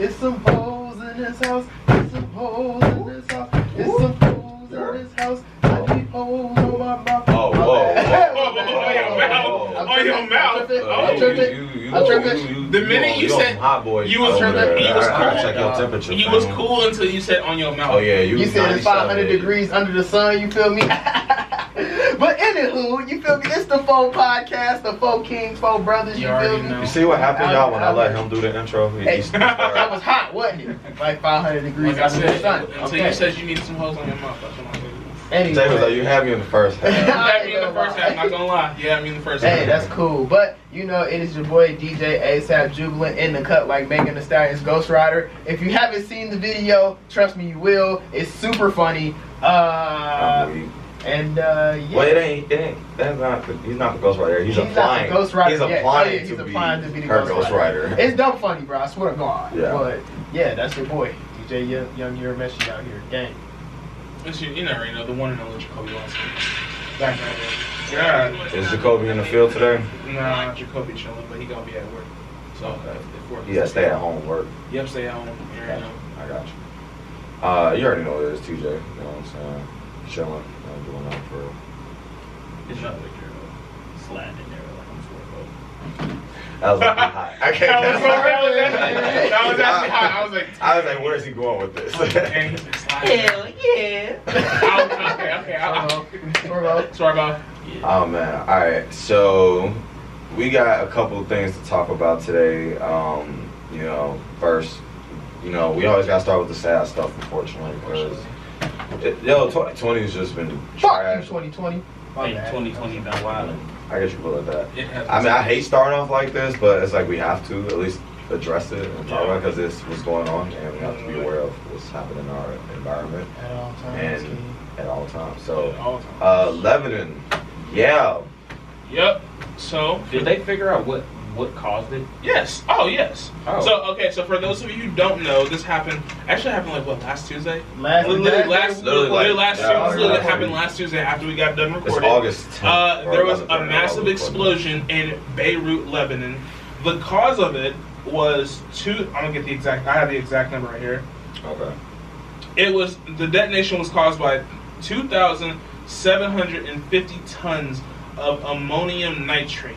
It's some hoes in this house. It's some hoes in this house. It's some hoes in this house. I need hoes on my mouth. Oh, whoa. On your mouth. I'm tripping. The minute you said hot boy, you was tripping. he was cool. Check your temperature. He was cool until you said on your mouth. Oh yeah, You said it's 500 degrees under the sun. You feel me? But anywho, you feel me? It's the Four Podcast, the Four Kings, Four Brothers. You feel me? You see what happened, y'all, when I let him do the intro? Hey, that was hot, wasn't it? Like 500 degrees Like I under the said, sun. until you said you needed some hoes on your mouth. That's what I'm saying. Anyway. Jay was like, you had me in the first half. You had me in the first half, not gonna lie. You had me in the first half. Hey, that's cool. But, you know, it is your boy DJ ASAP Jubilant in the cut like Megan Thee Stallion's Ghost Rider. If you haven't seen the video, trust me, you will. It's super funny. And yeah. Well, it ain't. That's not. He's not the Ghost Rider. He's applying. Not the Ghost Rider. He's applying to be the her Ghost Rider. It's dumb funny, bro. I swear to God. Yeah. But yeah, that's your boy DJ Young Urameshi out here, gang. You never know, the one and only Jacoby Watson. Back right there. God. Is Jacoby in the field today? Nah, Jacoby chilling, but he gonna be at work. So if work. Yeah, stay at home work. Yep, stay at home. You already know. I got you. You already know what it is, TJ. You know what I'm saying? Chilling, doing that for. It's not like you're sliding in there like I'm sort of. That was actually hot. I can't. That was actually hot. I was like, where's he going with this? And he's been sliding. Hell yeah. Okay. Sorbo. Oh man. All right. So we got a couple of things to talk about today. You know, first, you know, we always gotta start with the sad stuff, unfortunately, because 2020 has just been Fuck trash. you, 2020. Hey, 2020 been wildin'. I guess you put it like that. I mean, I hate starting off like this, but it's like we have to at least address it and talk about it because it's what's going on, and we have to be aware of what's happening in our environment At all times. and at all times. So, All time. Lebanon, yeah. Yep. So Did they figure out what caused it? yes. Oh yes. Oh. So okay. So for those of you who don't know, this happened. Actually happened like what, last Tuesday? Literally Last Tuesday. It happened last Tuesday after we got done It's recording. August 10th. There was a massive explosion in Beirut, Lebanon. The cause of it was I'm gonna get the exact. I have the exact number right here. Okay. The detonation was caused by 2,750 tons of ammonium nitrate.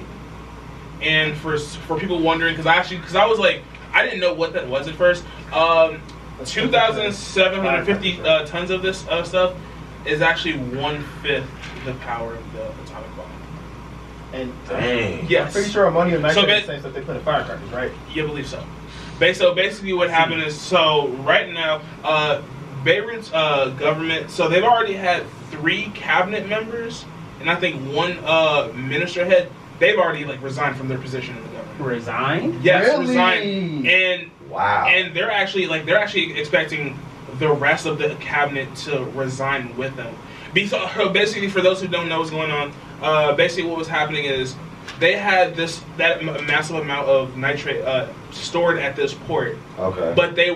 And for people wondering, because I was like, I didn't know what that was at first. 2,750 tons of this stuff is actually 1/5 the power of the atomic bomb. And Dang. Yes. I'm pretty sure ammonium nitrate So is the same stuff they put in firecrackers, right? You believe so? So basically, what happened is, so right now, Beirut's government. So they've already had 3 cabinet members, and I think 1 minister head. They've already like resigned from their position in the government. Resigned? Yes, Really? resigned. And Wow. and they're actually expecting the rest of the cabinet to resign with them. Basically, for those who don't know what's going on, basically what was happening is they had that massive amount of nitrate stored at this port, Okay. but they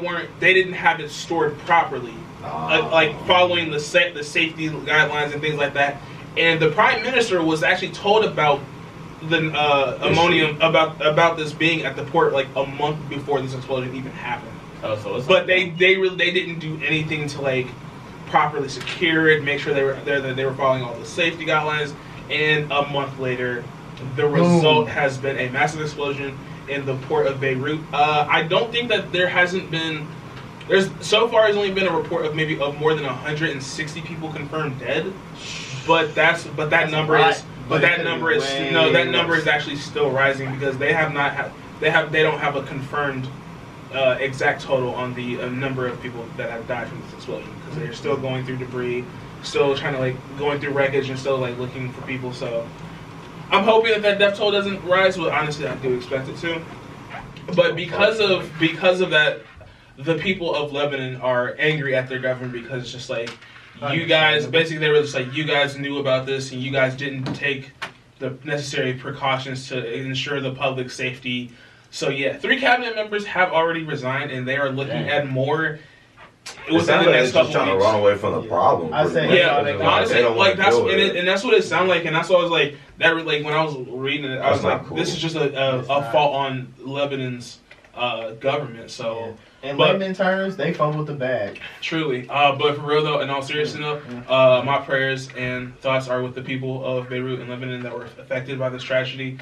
didn't have it stored properly, like following the safety guidelines and things like that. And the prime minister was actually told about the ammonium about this being at the port like a month before this explosion even happened. Oh, so it's But they didn't do anything to like properly secure it, make sure they were following all the safety guidelines. And a month later, the result has been a massive explosion in the port of Beirut. I don't think that there's only been a report of more than 160 people confirmed dead. But that number is actually still rising because they don't have a confirmed exact total on the number of people that have died from this explosion because they're still going through debris, still trying to going through wreckage and still looking for people. So I'm hoping that death toll doesn't rise. Well, honestly, I do expect it to. But because of that, the people of Lebanon are angry at their government because it's just you guys, basically they were just you guys knew about this and you guys didn't take the necessary precautions to ensure the public safety. So yeah, 3 cabinet members have already resigned and they are looking at more. It sounds like they're just trying to run away from the problem. I say, honestly, that's what it sounded like, and that's what I was like. That when I was reading it, I was like, cool. this is just a fault on Lebanon's government. So In but- layman terms, they fumbled the bag. truly, but for real though, in all seriousness though, my prayers and thoughts are with the people of Beirut and Lebanon that were affected by this tragedy.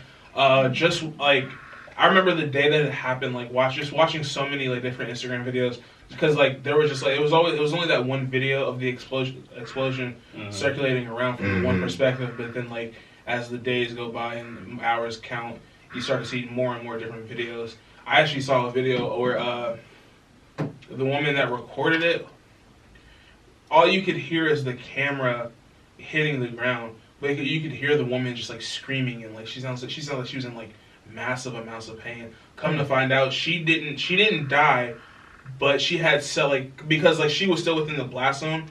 Just like I remember the day that it happened, like watching so many like different Instagram videos because like there was just like it was only that one video of the explosion circulating around from one perspective, but then like as the days go by and hours count, you start to see more and more different videos. I actually saw a video where the woman that recorded it, all you could hear is the camera hitting the ground, but you could hear the woman just like screaming and like she sounds like she was in like massive amounts of pain. Come to find out, she didn't die, but she had because like she was still within the blast zone.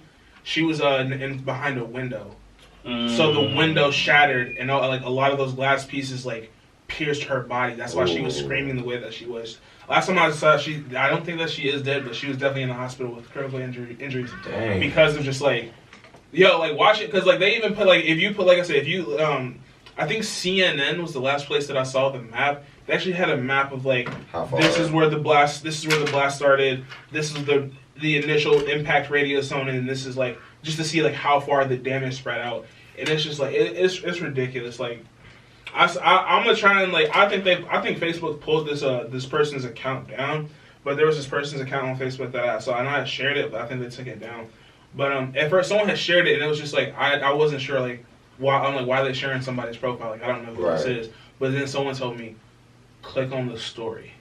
She was in behind a window, so the window shattered and like a lot of those glass pieces like pierced her body. That's why she was screaming the way that she was. Last time I saw, I don't think that she is dead, but she was definitely in the hospital with critical injuries. Dang. Because of just like, like watch it because like they even put like if you put like I said if you I think CNN was the last place that I saw the map. They actually had a map of like this is where the blast started. This is the initial impact radius zone, and this is like just to see like how far the damage spread out. And it's just like it's ridiculous. Like I'm gonna try and like I think Facebook pulled this person's account down, but there was this person's account on Facebook that I saw, and I shared it, but I think they took it down. But at first someone had shared it, and it was just like I wasn't sure like why are they sharing somebody's profile? Like I don't know who this is. But then someone told me, click on the story,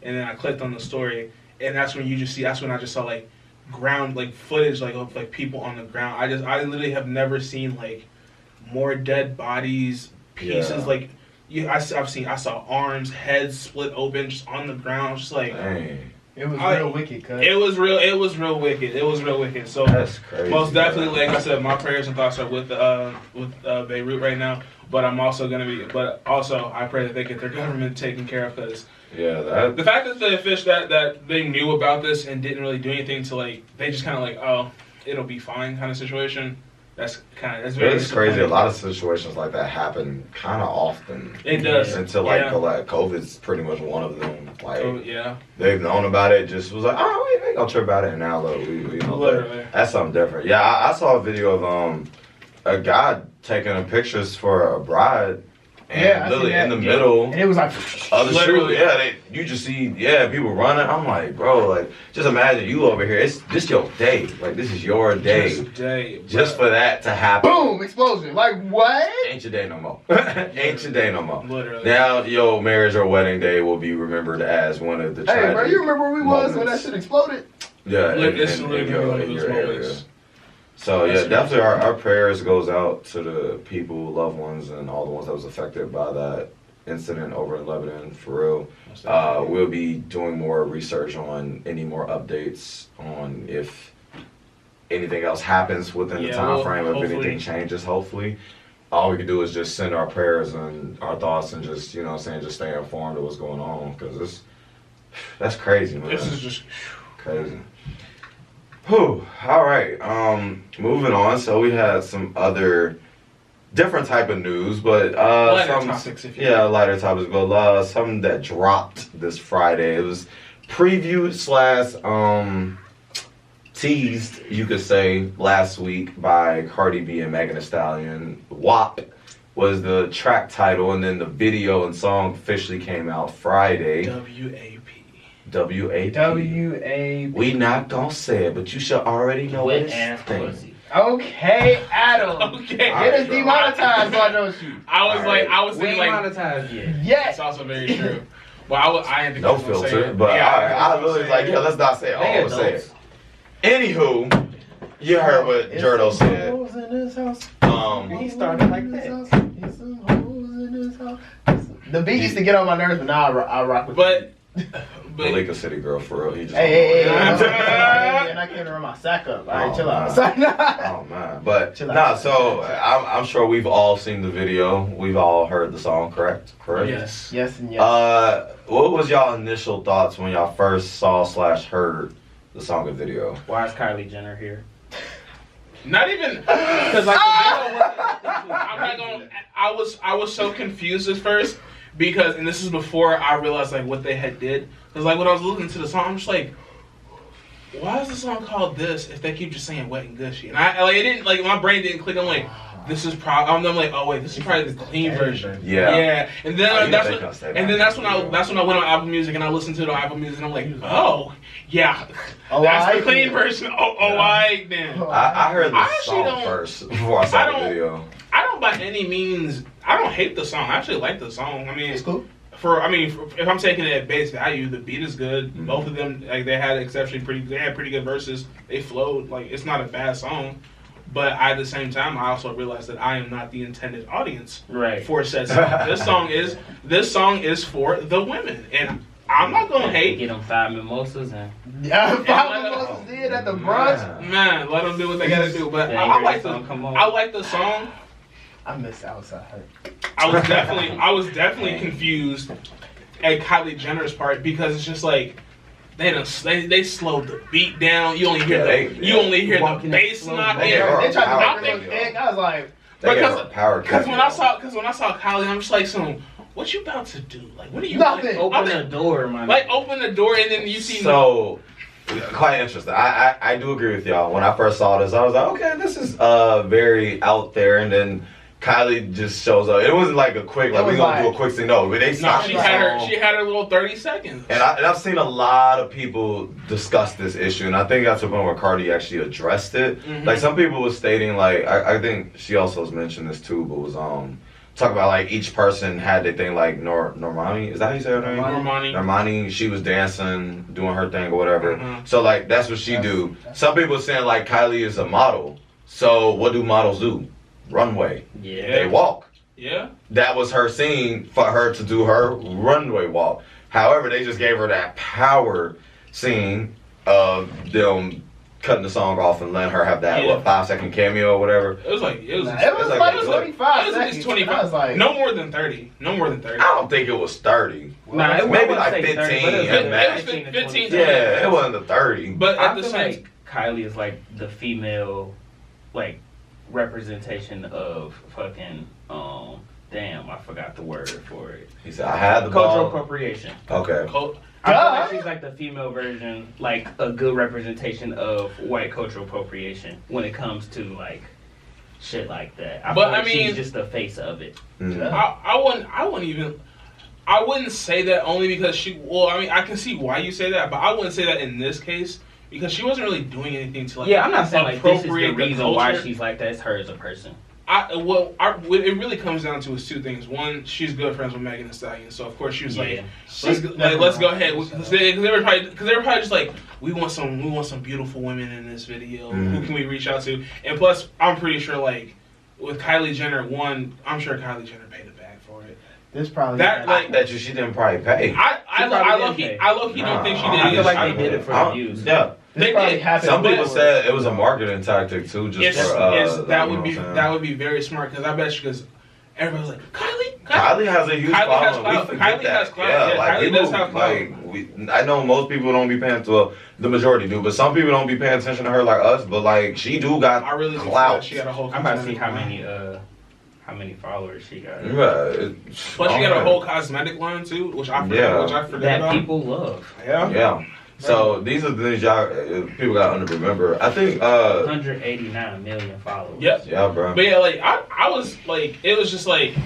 and then I clicked on the story, and that's when I just saw like ground like footage like of like people on the ground. I literally have never seen like more dead bodies, pieces like I saw arms, heads split open just on the ground, just like Dang. It was real wicked, cuz. It was real wicked. So That's crazy. most definitely, like I said, my prayers and thoughts are with Beirut right now. But I'm also I pray that they get their government taken care of because the fact that the fish that they knew about this and didn't really do anything to like they just kind of like it'll be fine kind of situation. That's very crazy. A lot of situations like that happen kind of often. It does until like COVID's pretty much one of them. Like they've known about it, just was like, oh, we ain't gonna trip about it, and now look, we that's something different. Yeah, I saw a video of a guy taking pictures for a bride. And literally in the middle, and it was like of the shoot, you just see, people running. I'm like, bro, like, just imagine you over here. It's just your day. Like, this is your day. Just for that to happen. Boom, explosion. Like, what? Ain't your day no more. Ain't your day no more. Literally. Now, your marriage or wedding day will be remembered as one of the tragic Hey, bro, you remember where we was when that shit exploded? Yeah, it's literally one of those moments. So definitely our prayers goes out to the people, loved ones, and all the ones that was affected by that incident over in Lebanon. For real, we'll be doing more research on any more updates on if anything else happens within the time frame. If anything changes, hopefully, all we can do is just send our prayers and our thoughts and just just stay informed of what's going on because that's crazy, man. This is just crazy. Whew. All right. Moving on. So we had some other different type of news, but lighter topics. Lighter topics. But something that dropped this Friday. It was previewed / teased, you could say, last week by Cardi B and Megan Thee Stallion. WAP was the track title, and then the video and song officially came out Friday. W.A.P. We not gonna say it, but you should already know what it's thing. Okay, Adam. Okay. Get us demonetized, so I know you. I was thinking like monetized yet. Yes. That's also very true. Well, I didn't think no filter, but I literally like, let's not say it. Oh, say it. Anywho, you heard what Jerdo said. He started like that. The beat used to get on my nerves, but now I rock with it. But Malika City girl, for real. He just hey. And I can't run my sack up. All right, chill out. Oh, man. But, so I'm sure we've all seen the video. We've all heard the song, correct? Yes. Yes and yes. What was y'all initial thoughts when y'all first saw / heard the song and video? Why is Kylie Jenner here? Not even because like I'm not gonna. I was so confused at first because, and this is before I realized like what they had did. Because like when I was listening to the song, I'm just like, why is the song called this if they keep just saying wet and gushy? And I like it didn't like my brain didn't click. I'm like, this is probably. I'm like, oh wait, this is probably the clean version. Yeah. And then that's when I went on Apple Music and I listened to it on Apple Music and I'm like, oh yeah, that's the clean version. Alright then. I heard the song first before I saw the video. I don't by any means. I don't hate the song. I actually like the song. I mean, It's cool. If I'm taking it at base value, the beat is good. Mm-hmm. Both of them, like they had pretty good verses. They flowed. Like it's not a bad song, but at the same time, I also realized that I am not the intended audience for said song. This song is for the women, and I'm not gonna hate. Get them 5 mimosas and 5 mimosas did at the brunch. Man, let them do what they gotta do. But I like the song. I miss Outside. I was definitely confused at Kylie Jenner's part because it's just like they slowed the beat down. You only hear the bass knock in. They tried to make it look thick. I was like, because when I saw Kylie, I'm just like, so what you about to do? Like, what are you nothing? Open the door, man. Like open the door and then you see. So quite interesting. I do agree with y'all. When I first saw this, I was like, okay, this is very out there, and then Kylie just shows up. It wasn't like a quick, like we're gonna do a quick thing. No, but they stopped. She had her little 30 seconds. And I've seen a lot of people discuss this issue, and I think that's the point where Cardi actually addressed it. Mm-hmm. Like some people was stating, like I think she also has mentioned this too, but was talk about like each person had their thing. Like Normani, is that how you say her name? Normani, she was dancing, doing her thing or whatever. Mm-hmm. So like that's what she do. Some people saying like Kylie is a model. So what do models do? Runway. Yeah. They walk. Yeah. That was her scene for her to do her runway walk. However, they just gave her that power scene of them cutting the song off and letting her have that 5-second cameo or whatever. It was like 25 seconds. 25. I was like, no more than 30. I don't think it was 30. Nah, it maybe like 15 at max. 15. Yeah, it wasn't the 30. But at I the feel same like Kylie is like the female, like representation of fucking damn, I forgot the word for it. He said I had the cultural ball. appropriation. Okay. I feel like she's like the female version, like a good representation of white cultural appropriation when it comes to like shit like that. I mean, she's just the face of it. Mm-hmm. I wouldn't say that only because I can see why you say that, but I wouldn't say that in this case because she wasn't really doing anything to like. Yeah, I'm not saying like this is the appropriate reason why she's like that. It's her as a person. It really comes down to is two things. One, she's good friends with Megan Thee Stallion, so of course she was let's go ahead. Because they were probably just like, we want some beautiful women in this video. Mm-hmm. Who can we reach out to? And plus, I'm pretty sure like with Kylie Jenner, I'm sure Kylie Jenner paid a bag for it. This probably I bet you she didn't probably pay. I low-key don't think she did. I feel like they did it for the views. Yeah. They did. Some people said it was a marketing tactic too, that would be very smart because I bet you because everyone's like Kylie has a huge following. Kylie has clout. Yeah, like Kylie does have clout. I know most people don't be paying the majority do, but some people don't be paying attention to her like us. But like she do got clout. She got a whole. I'm about to see how many followers she got. Plus she got a whole cosmetic line too, which I forgot about. That people love. Yeah. So these are the things people got to remember. I think 189 million followers. Yep. Yeah, bro. But yeah, like I was like, it was just like.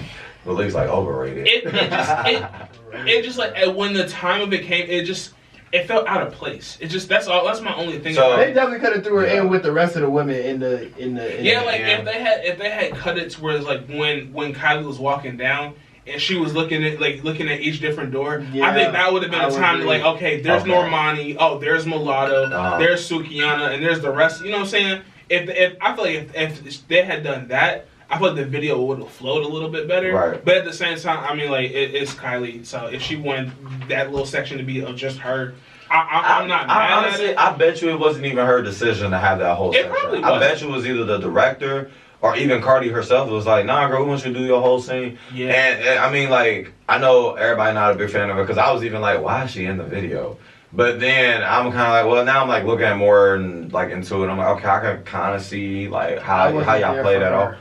The league's like overrated. It just like when the time of it came, it felt out of place. That's my only thing. So, they definitely could have threw her in with the rest of the women in the if they had cut it to where it's like when Kylie was walking down and she was looking at each different door. I think that would have been a time to like, okay, there's Normani, there's Mulatto, there's Sukihana, and there's the rest. You know what I'm saying? If I feel like if they had done that, I feel like the video would have flowed a little bit better. Right. But at the same time, I mean, like, it's Kylie. So if she wanted that little section to be of just her, I'm not mad honestly, at it. I bet you it wasn't even her decision to have that whole section. Probably I bet you it was either the director or even Cardi herself. It was like, nah, girl, we want you to do your whole scene. Yeah. And I mean, like, I know everybody not a big fan of her because I was even like, why is she in the video? But then I'm kind of like, well, now I'm like looking at more and like into it. I'm like, okay, I can kind of see like how y'all play that off.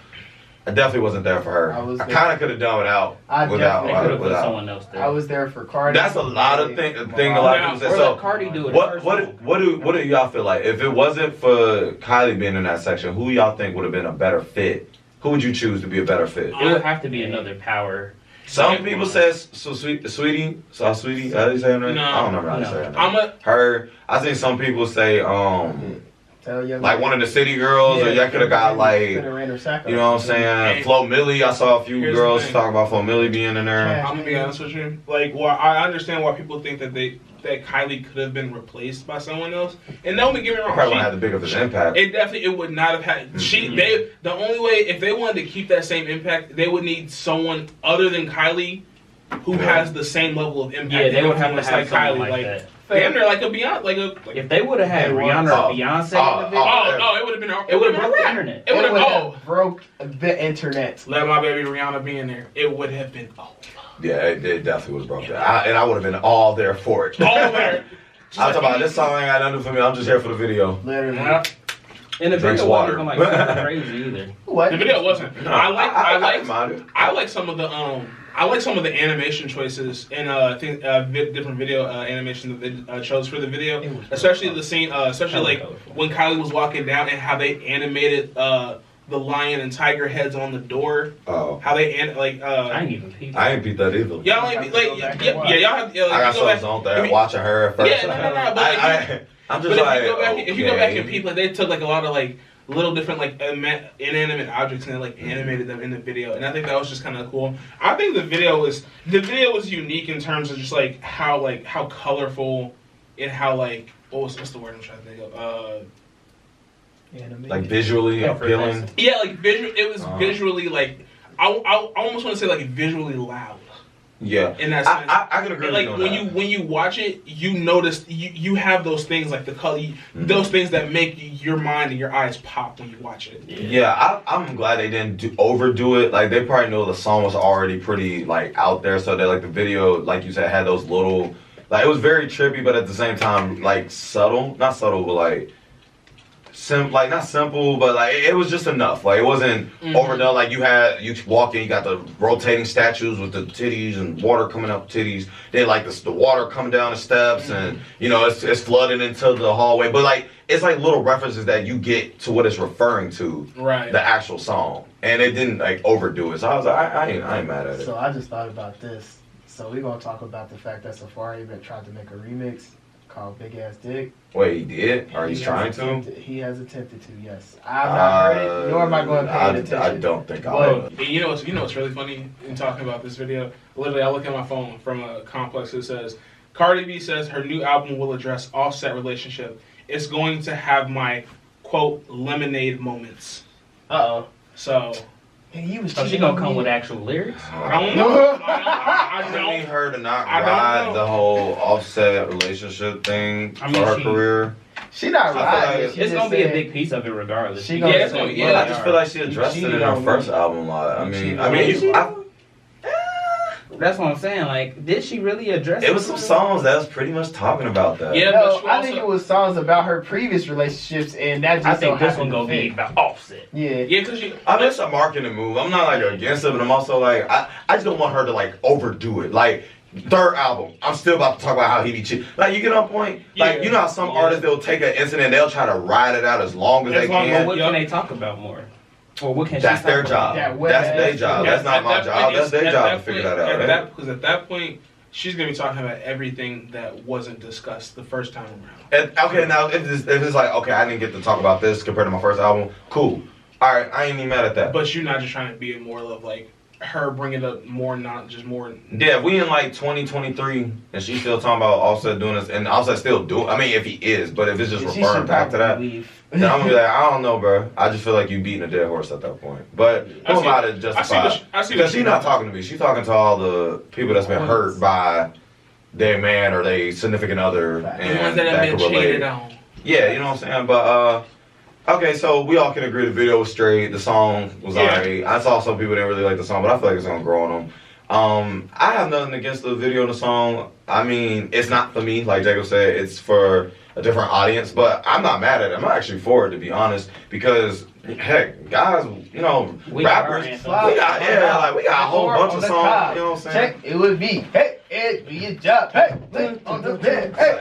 I definitely wasn't there for her. I kind of could have done without. Without someone else there. I was there for Cardi. That's a lot of thing. A lot of people say. So Cardi do it. What do y'all feel like if it wasn't for Kylie being in that section? Who y'all think would have been a better fit? Who would you choose to be a better fit? It would have to be another power. Some people says Sweetie. How do you say her name? No, I don't remember how to say her name. Her. I think some people say like one of the city girls, or y'all could have got like, you know what I'm saying, Flo Milli. I saw a few girls talk about Flo Milli being in there. I'm gonna be honest with you. Like, well, I understand why people think that that Kylie could have been replaced by someone else. And don't get me wrong, probably wouldn't have the big of an impact. It would not have had. The only way, if they wanted to keep that same impact, they would need someone other than Kylie who has the same level of impact. Yeah, they would have to have Kylie like that. Damn, they're like a Beyonce, if they would have had Rihanna or Beyonce in the video, it would have been. It would have broke the internet. It would have broke the internet. Let my baby Rihanna be in there. It would have been. Yeah, it definitely was broke. And I would have been all there for it. All there. I'm talking about this song ain't got nothing for me. I'm just here for the video. Literally. And the video wasn't like crazy either. What? The video wasn't. No, I like some of the I like some of the animation choices and different video animation that they chose for the video, especially the scene, especially like when Kylie was walking down and how they animated the lion and tiger heads on the door. Oh. How they I ain't even peeped. I ain't peeped that either. Y'all ain't y'all have. I got something on there watching her at first. Yeah, no. But I'm just like, if you go back and peep, like they took like a lot of like little different like inanimate objects and they like animated them in the video, and I think that was just kind of cool. I think the video was unique in terms of just like how colorful and how like what's the word I'm trying to think of. Like visually appealing. Yeah, like visual. It was visually like I almost want to say like visually loud. Yeah, in that sense, I can agree. Like when you watch it, you notice you have those things like the color, those things that make your mind and your eyes pop when you watch it. Yeah, I'm glad they didn't overdo it. Like they probably know the song was already pretty like out there, so that like the video, like you said, had those little like it was very trippy, but at the same time like subtle, not subtle, but like. Not simple, but like it was just enough. Like it wasn't overdone. Like you walk in, you got the rotating statues with the titties and water coming up titties. Then like the water coming down the steps, and you know it's flooding into the hallway. But like it's like little references that you get to what it's referring to, right? The actual song, and it didn't like overdo it. So I was like, I ain't mad at it. So I just thought about this. So we're gonna talk about the fact that Safari tried to make a remix called Big Ass Dick. Wait, he did? Or he's trying to? He has attempted to, yes. I've not heard it, nor am I going to pay attention. I don't think I will. You know what's really funny in talking about this video? Literally, I look at my phone from a complex that says, Cardi B says her new album will address Offset relationship. It's going to have my, quote, lemonade moments. Uh-oh. So... So she gonna come with actual lyrics? I don't know. I need her to not ride the whole Offset relationship thing for her career. She not riding. It's gonna be a big piece of it regardless. I just feel like she addressed it in her first album a lot. I mean, that's what I'm saying. Like, did she really address it? It was some songs that was pretty much talking about that. Yeah, no, I think it was songs about her previous relationships, and that just I think this one gonna be about Offset. Yeah, because I mean, it's a marketing move. I'm not like against it, but I'm also like I just don't want her to like overdo it. Like third album, I'm still about to talk about how he be cheating. Like you get on point. Like you know how some artists they'll take an incident, they'll try to ride it out as long as they can. What can they talk about more? Or what can that's their job. That's their job. That's not my job. That's their job to figure that out. Because at that point, she's gonna be talking about everything that wasn't discussed the first time around. And, okay, now if it's like okay, I didn't get to talk about this compared to my first album, cool. All right, I ain't even mad at that. But you're not just trying to be more of like her bringing up more, not just more. Yeah, we in like 2023, and she's still talking about Offset doing this, and Offset still doing. I mean, if he is, but if it's just referring back to that, then I'm gonna be like, I don't know, bro. I just feel like you beating a dead horse at that point. But who am I to justify? Because she's not talking to me. She's talking to all the people that's been hurt by their man or their significant other, and the ones that have been cheated on. Yeah, you know what I'm saying, but okay, so we all can agree the video was straight, the song was alright. I saw some people didn't really like the song, but I feel like it's gonna grow on them. I have nothing against the video and the song. I mean, it's not for me, like Jacob said, it's for a different audience. But I'm not mad at it. I'm actually for it, to be honest, because heck, guys, you know, rappers, we got a whole bunch of songs. You know what I'm saying? Check, it would be, hey, Ed, do your job, hey, on the bed, hey.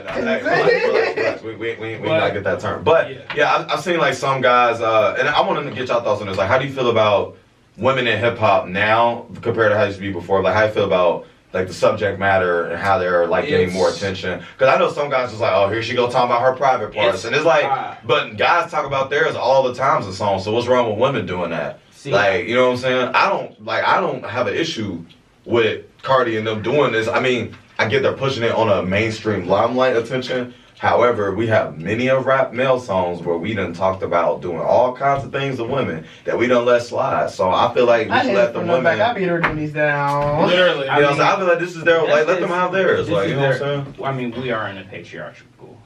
We not get that term, but yeah, I've seen like some guys, and I wanted to get y'all thoughts on this. Like, how do you feel about women in hip hop now compared to how it used to be before? Like, how you feel about like the subject matter and how they're like getting more attention? Because I know some guys just like, oh, here she go talking about her private parts, and it's like, but guys talk about theirs all the times in songs. So what's wrong with women doing that? Like, you know what I'm saying? I don't have an issue with Cardi and them doing this. I mean, I get they're pushing it on a mainstream limelight attention. However, we have many of rap male songs where we done talked about doing all kinds of things to women that we done let slide. So I feel like we should let the women. I beat her these down. Literally. You know, so I feel like this is their, like, let them have theirs. Like, you know what I'm saying? I mean, we are in a patriarchal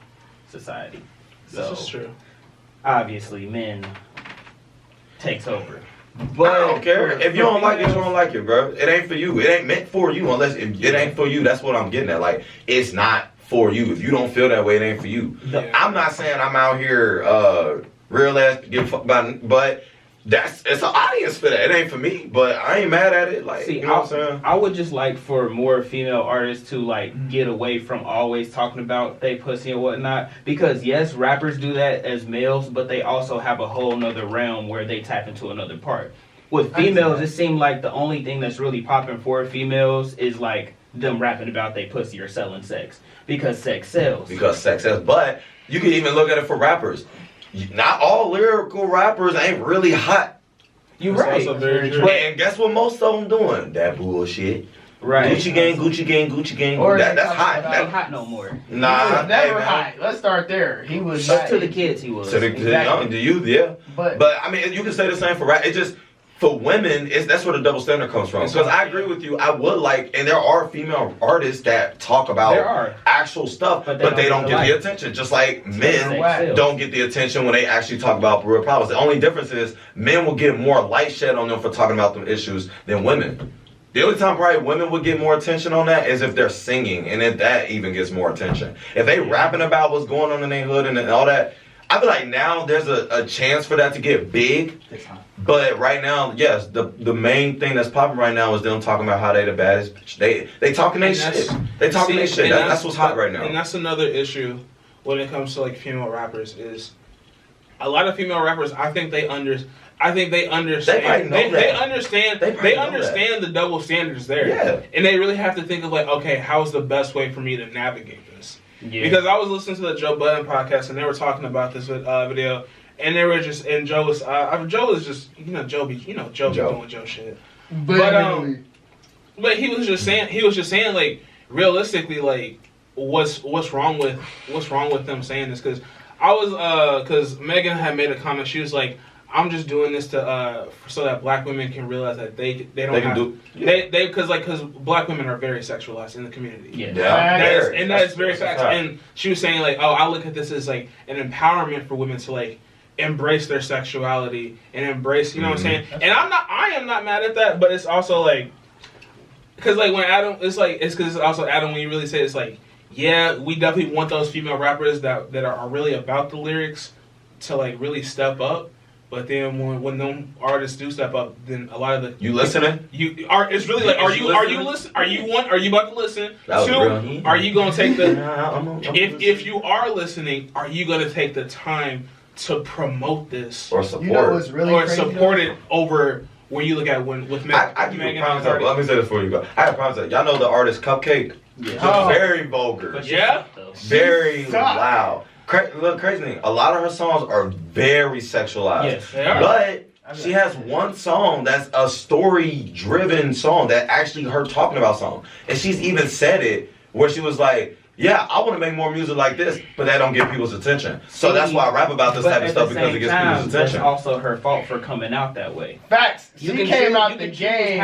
society. So This is true. Obviously, men takes over. But I don't care. If you don't like it, you don't like it, bro. It ain't for you. It ain't meant for you unless it ain't for you. That's what I'm getting at. Like, it's not for you. If you don't feel that way, it ain't for you. Yeah. I'm not saying I'm out here real ass give a fuck about, but it's an audience for that. It ain't for me, but I ain't mad at it. Like, see, you know what I'm saying? I would just like for more female artists to like get away from always talking about they pussy and whatnot, because yes, rappers do that as males, but they also have a whole nother realm where they tap into another part. With females, it seemed like the only thing that's really popping for females is like them rapping about they pussy or selling sex, because sex sells. Because sex sells. But you can even look at it for rappers. Not all lyrical rappers ain't really hot. You right. Also very true. And guess what most of them doing? That bullshit. Right. Gucci gang, Gucci gang, Gucci gang. Or That's hot. That ain't hot no more. Nah, he was never hey, hot. Let's start there. He was Up not to the kids, he was. To the young, the youth, yeah. But I mean, you can say the same for rap. It just, for women, that's where the double standard comes from. Because I agree with you. I would like, and there are female artists that talk about actual stuff, but they don't get the attention. Just like men don't get the attention when they actually talk about real problems. The only difference is men will get more light shed on them for talking about them issues than women. The only time probably women would get more attention on that is if they're singing, and if that even gets more attention. If they rapping about what's going on in their hood and all that, I feel like now there's a chance for that to get big. But right now, yes, the main thing that's popping right now is them talking about how they the baddest bitch. They talking their shit. They talking their shit. That's what's hot right now. And that's another issue when it comes to like female rappers is a lot of female rappers. I think they understand. They understand the double standards there. Yeah. And they really have to think of like, okay, how's the best way for me to navigate this? Yeah. Because I was listening to the Joe Budden podcast and they were talking about this video, and they were just, and Joe was just, Joe be doing Joe shit. But he was just saying like, realistically, like, what's wrong with them saying this? Because Megan had made a comment. She was like, I'm just doing this to so that black women can realize that they because black women are very sexualized in the community. Yeah, that is very fact. And she was saying like, oh, I look at this as like an empowerment for women to like embrace their sexuality and embrace, you know what I'm saying? And I am not mad at that, but it's also like, because like when Adam, it's because it's also Adam when you really say it's like, yeah, we definitely want those female rappers that are really about the lyrics to like really step up. But then when them artists do step up, then a lot of the you listening? It's really like, are you listening? Are you about to listen? Two, are you gonna take the if you are listening, are you gonna take the time to promote this or support it over when you look at with Megan? I give you a prime example. Let me say this before you go. I have a prime example. Y'all know the artist Cupcake? Yeah. Very vulgar. But yeah. Very loud. Look, crazy thing, a lot of her songs are very sexualized. Yes, they are. But she has one song that's a story-driven song that actually her talking about something. And she's even said it where she was like, yeah, I want to make more music like this, but that don't get people's attention. So that's why I rap about this type of stuff, because it gets people's attention. It's also her fault for coming out that way. Facts. She came out the game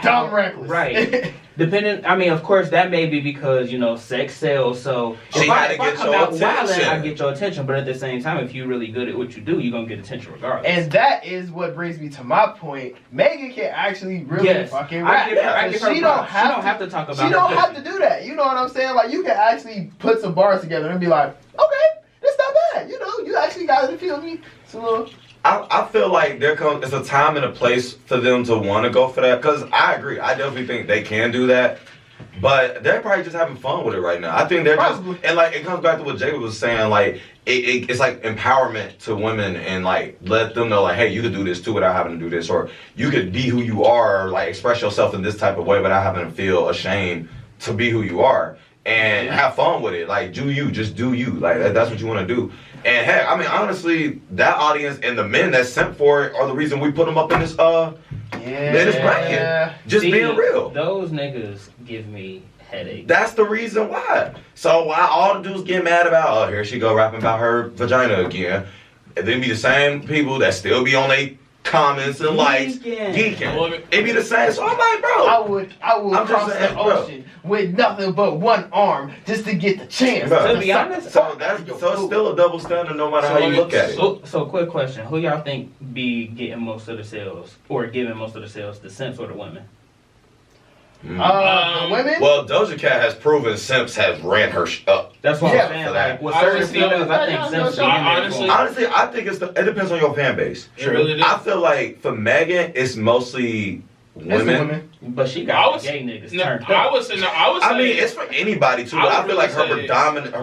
dumb reckless. Right. Depending, I mean, of course, that may be because, sex sells, so if I come out wildin', I get your attention, but at the same time, if you're really good at what you do, you're going to get attention regardless. And that is what brings me to my point. Megan can actually really fucking rap. She don't have to talk about She don't have to do that. You know what I'm saying? Like, you can actually put some bars together and be like, okay. You guys feel me? It's a little. I feel like it's a time and a place for them to want to go for that. Because I agree. I definitely think they can do that. But they're probably just having fun with it right now. I think they're Probably. just, and like, it comes back to what Jacob was saying, like, it's like empowerment to women and like, let them know like, hey, you could do this too without having to do this. Or you could be who you are, or like express yourself in this type of way without having to feel ashamed to be who you are. And have fun with it. Like, just do you. Like, that's what you want to do. And heck, I mean, honestly, that audience and the men that sent for it are the reason we put them up in this, this bracket. Just See, being real. Those niggas give me headaches. That's the reason why. So why all the dudes get mad about, oh, here she go rapping about her vagina again. And then be the same people that still be on their comments and likes, geeking. It be the same. So I'm like, bro. I would I'm just cross saying, the ocean with nothing but one arm just to get the chance. Bro. To be honest, So it's still a double standard no matter how you look at it. So quick question: who y'all think be getting most of the sales, or giving most of the sales, the simps or the women? The women. Well, Doja Cat has proven Simps has ran her up. That's what Yeah, I'm saying. for that. Like with certain Honestly, females, I think no, simps no, are in there honestly- for- Honestly, I think it depends on your fan base. It really does. I feel like for Megan, it's mostly It's the women. But she I got was- the gay niggas No, turned I up. would say. I mean, it's for anybody too, but I I would feel like her really say- predominant,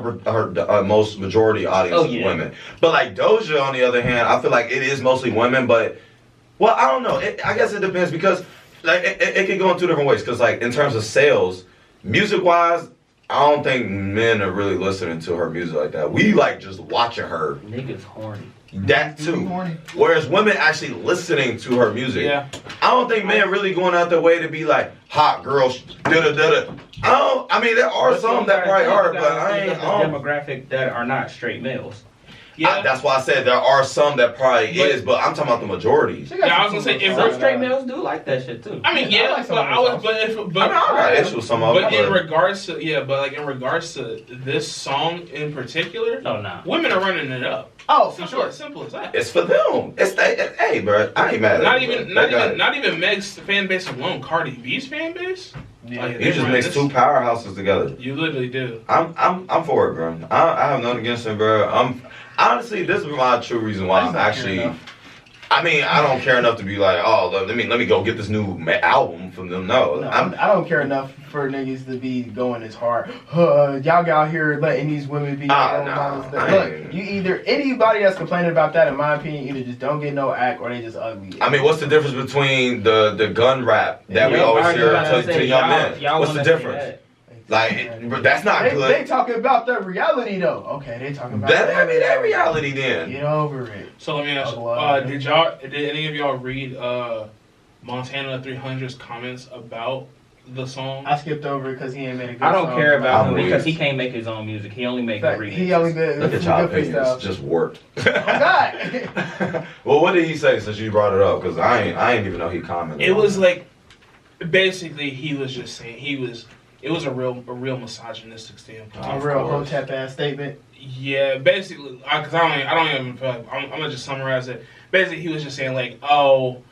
her most majority audience Oh, is yeah. women. But like Doja, on the other hand, I feel like it is mostly women. But well, I don't know. I guess it depends because like it can go in two different ways. Because like in terms of sales, music wise, I don't think men are really listening to her music like that. We like just watching her. Niggas horny. That too. Whereas women actually listening to her music. Yeah. I don't think men really going out their way to be like hot girls. I mean, there are some that probably are, but I ain't. Demographic that are not straight males. Yeah. That's why I said there are some that probably But- is, but I'm talking about the majority. Yeah, I was gonna say, if Some we're straight males do like that shit too. I mean, Yeah, I yeah, like some but of I those was, songs. but if, I but mean, I got issues with some of But them. in regards to in regards to this song in particular, Oh nah. women are running it up. Oh, for sure. Simple as that. It's for them. Hey, bro, I ain't mad at them, bro. Not even Meg's fan base alone. Cardi B's fan base. Yeah. Like, You just run mix this- two powerhouses together. You literally do. I'm for it, bro. I have nothing against it, bro. Honestly, this is my true reason why I I'm just don't care actually. enough. I mean, I don't care enough to be like, oh, let me go get this new album from them. No, No, I'm. I don't care enough for niggas to be going as hard. Y'all got out here letting these women be their own models. I Look, ain't- you either anybody that's complaining about that, in my opinion, either just don't get no act or they just ugly. I mean, what's the difference between the gun rap that we Yeah, always I was hear about to to say, young y'all- men? y'all What's the wanna say difference? that. Like, but that's not they good. talking about the reality though. Okay, they talking about That be that reality then. Get over it. So let me ask you: Oh, did any of y'all read Montana 300's comments about the song? I skipped over it because he ain't made a good I don't song. care about him I'm because weak. he can't make his own music. He only makes Fact, remixes. he only did Look at good y'all opinions. freestyle. Just warped. Oh God. Well, what did he say since you brought it up? Because I ain't even know he commented. It on was it. like, basically, he was just saying it was a real misogynistic standpoint. A Of real course. hotep ass statement. Yeah, basically, because I don't even feel like I'm gonna just summarize it. Basically, he was just saying like, oh,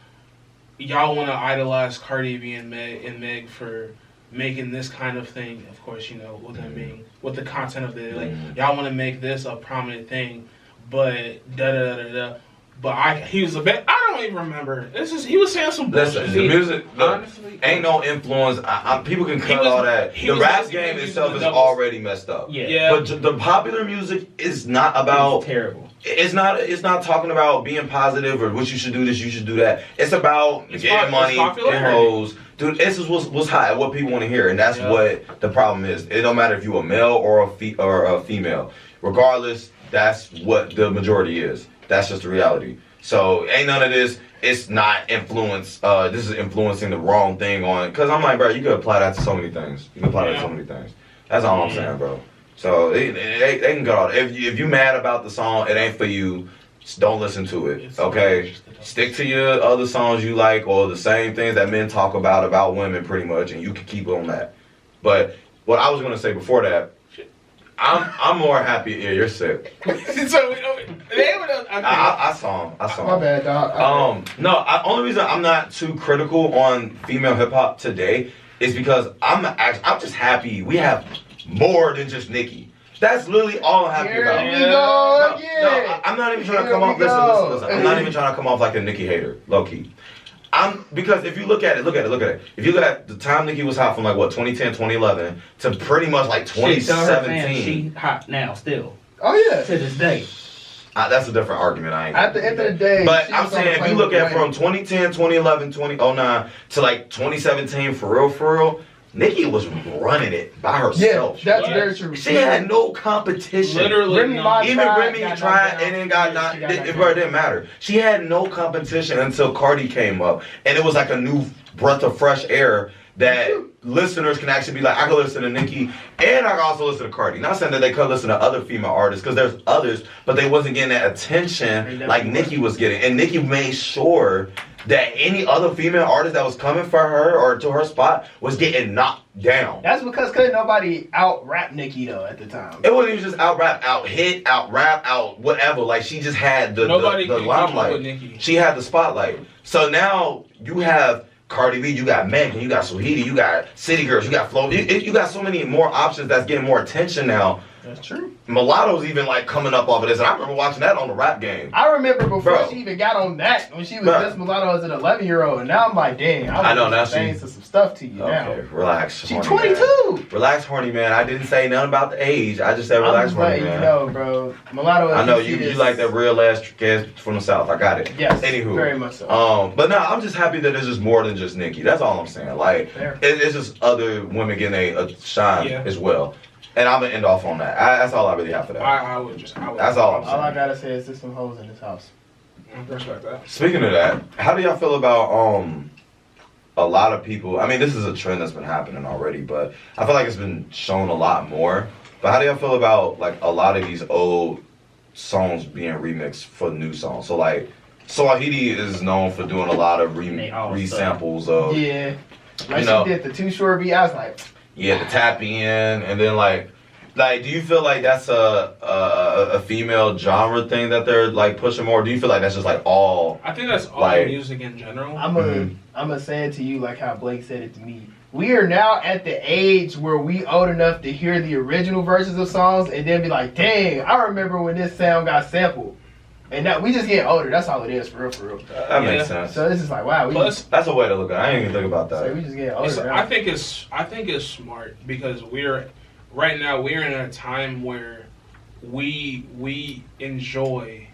y'all want to idolize Cardi B and Meg for making this kind of thing. Of course, you know, with them being with the content of the like, y'all want to make this a prominent thing, but da da da da. But he was a bit. I don't even remember. He was saying some bullshit. Listen, the music, look, honestly, ain't no influence. People can cut was- all that. he The was rap basically game using itself the is doubles. already messed up. yeah, But the popular music is not about. it's terrible. It's not talking about being positive or what you should do this, you should do that. It's about It's getting money, getting popularity. hoes. Dude, this is what's hot, what people want to hear, and that's Yeah. what the problem is. It don't matter if you a male or a female. Regardless, that's what the majority is. That's just the reality. So ain't none of this. It's not influence. This is influencing the wrong thing on. Because I'm like, bro, you could apply that to so many things. You can apply that to so many things. That's all I'm saying, bro. So they can go out. If you mad about the song, it ain't for you. Just don't listen to it. Okay, stick to your other songs you like or the same things that men talk about women, pretty much, and you can keep on that. But what I was gonna say before that, I'm more happy. Yeah, you're sick. So I saw him. My bad, dog. No. Only reason I'm not too critical on female hip hop today is because I'm just happy we have more than just Nicki. That's literally all I'm happy Here about. we go again. No, I'm not even trying to Here come we off. go. Listen. I'm not even trying to come off like a Nicki hater, low key. Because if you look at it. If you look at the time Nicki was hot from like what 2010, 2011 to pretty much like Shit, tell her fans 2017. she hot now still Oh yeah. to this day. That's a different argument. I ain't. At the end of the day, But she I'm was on saying the if you plane look with at from Wayne. 2010, 2011, 2009 to like 2017 for real, Nicki was running it by Yeah, herself. that's What? very true. She had no competition. Literally, Remy no. Ma Even tried, Remy got tried knocked and down. then got Yeah, knocked. she got knocked It down. didn't matter. She had no competition until Cardi came up, and it was like a new breath of fresh air that listeners can actually be like, I can listen to Nicki and I can also listen to Cardi. Not saying that they could listen to other female artists because there's others, but they wasn't getting that attention like Nicki was getting, and Nicki made sure that any other female artist that was coming for her or to her spot was getting knocked down. That's because couldn't nobody out rap Nicki though at the time. It wasn't even just out rap, out hit, out rap, out whatever. Like she just had the Nobody the could keep up with limelight. Nicki. She had the spotlight. So now you have Cardi B, you got Megan, you got Saweetie, you got City Girls, you got Flo. You got so many more options that's getting more attention now. That's true. Mulatto's even like coming up off of this, and I remember watching that on the Rap Game. I remember before Bro. she even got on that when she was Bro. just mulatto as an 11-year-old, and now I'm like, dang, I know, now saying some stuff to you Okay, now. relax. She's horny man. 22. Relax, horny man. I didn't say nothing about the age. I just said I'm relax, just horny letting you man. know, bro. Mulatto. I know if you see this- like that real ass kid from the South. I got it. Yes. Anywho. Very much so. But no, I'm just happy that it's just more than just Nicki. That's all I'm saying. Like, Fair. it's just other women getting a shine Yeah. as well. And I'm gonna end off on that. That's all I really have for that. I would. That's all I'm All I saying. gotta say is there's some hoes in this house. Respect that. Speaking of that, how do y'all feel about a lot of people? I mean, this is a trend that's been happening already, but I feel like it's been shown a lot more. But how do y'all feel about like a lot of these old songs being remixed for new songs? So like, Swahili is known for doing a lot of They all resamples of Yeah. Like You know. she did the Too Short beat. I was like, the tap in, and then like, do you feel like that's a female genre thing that they're like pushing more? Or do you feel like that's just like all? I think that's all Like- music in general. I'm Mhm. gonna say it to you like how Blake said it to me. We are now at the age where we old enough to hear the original versions of songs and then be like, dang, I remember when this sound got sampled. And now we just getting older. That's all it is, for real, for real. That Yeah. makes sense. So this is like, wow, we Plus, That's a way to look at it. I didn't even think about so that. we just getting older. It's- now. I think it's smart because right now we're in a time where we enjoy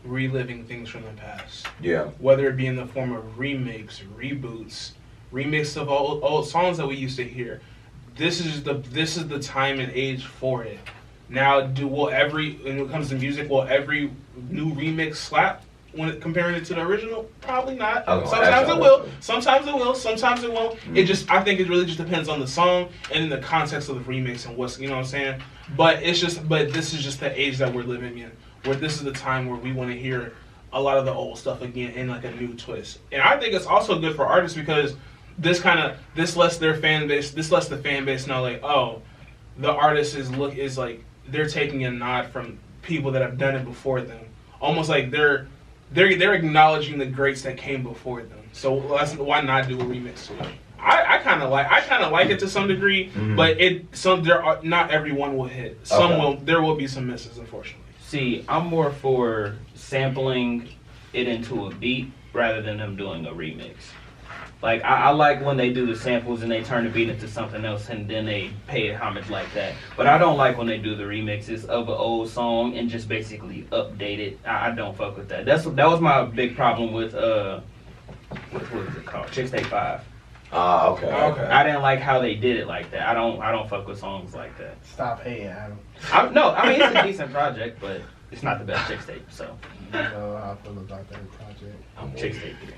reliving things from the past, Yeah. whether it be in the form of remakes, reboots, remix of old songs that we used to hear. This is the time and age for it. Now, when it comes to music, will every new remix slap when comparing it to the original? Probably not. I was gonna Sometimes ask it y'all will. that too. Sometimes it will. Sometimes it won't. I think it really just depends on the song and in the context of the remix and what's, you know what I'm saying. But this is just the age that we're living in, where this is the time where we want to hear a lot of the old stuff again in like a new twist. And I think it's also good for artists because this lets the fan base know like, oh, the artist is like they're taking a nod from people that have done it before them, almost like they're acknowledging the greats that came before them. So why not do a remix to it? I kind of like it to some degree, but not everyone will hit. There will be some misses, unfortunately. See, I'm more for sampling it into a beat rather than them doing a remix. Like, I like when they do the samples and they turn the beat into something else and then they pay it homage like that. But I don't like when they do the remixes of an old song and just basically update it. I don't fuck with that. That was my big problem with, what is it called? Chicks Take 5. Okay. Okay. I didn't like how they did it like that. I don't fuck with songs like that. Stop hating, Adam. I mean, it's a decent project, but it's not the best Chicks Tape, so. I don't know how I feel about that project. Chicks Tape 3.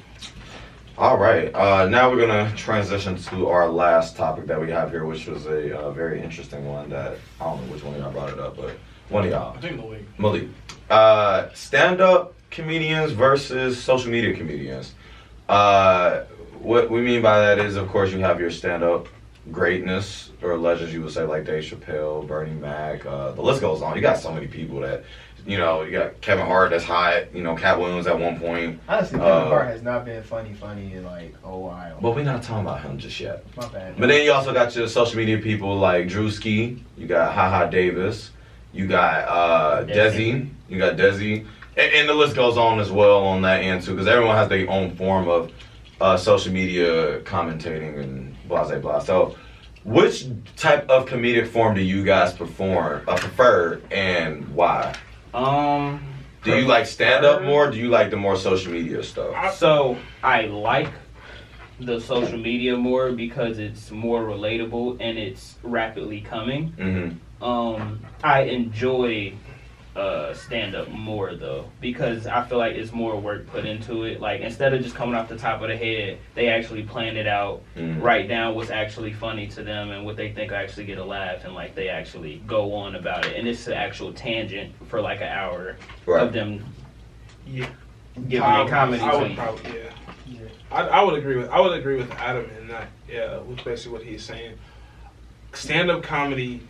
All right. Now we're gonna transition to our last topic that we have here, which was a very interesting one that I don't know which one of y'all brought it up, but one of y'all. I think Malik. Malik. Stand-up comedians versus social media comedians. What we mean by that is, of course, you have your stand-up greatness or legends, you would say, like Dave Chappelle, Bernie Mac. The list goes on. You got so many people that, you got Kevin Hart that's hot. Cat Williams at one point. Honestly, Kevin Hart has not been funny in like a while. But we're not talking about him just yet. My bad. But then you also got your social media people like Drewski. You got Haha Davis. You got Desi. You got Desi. And the list goes on as well on that end too, because everyone has their own form of social media commentating and blah blah blah. So, which type of comedic form do you guys prefer, and why? Do you like stand up more? Do you like the more social media stuff? So I like the social media more because it's more relatable and it's rapidly coming. Mm-hmm. I enjoy stand up more though because I feel like it's more work put into it. Like instead of just coming off the top of the head, they actually plan it out, write down what's actually funny to them and what they think will actually get a laugh, and like they actually go on about it. And it's an actual tangent for like an hour of them giving a comedy I to would you. probably, I would agree with Adam in that. Yeah, with basically what he's saying. Stand up comedy.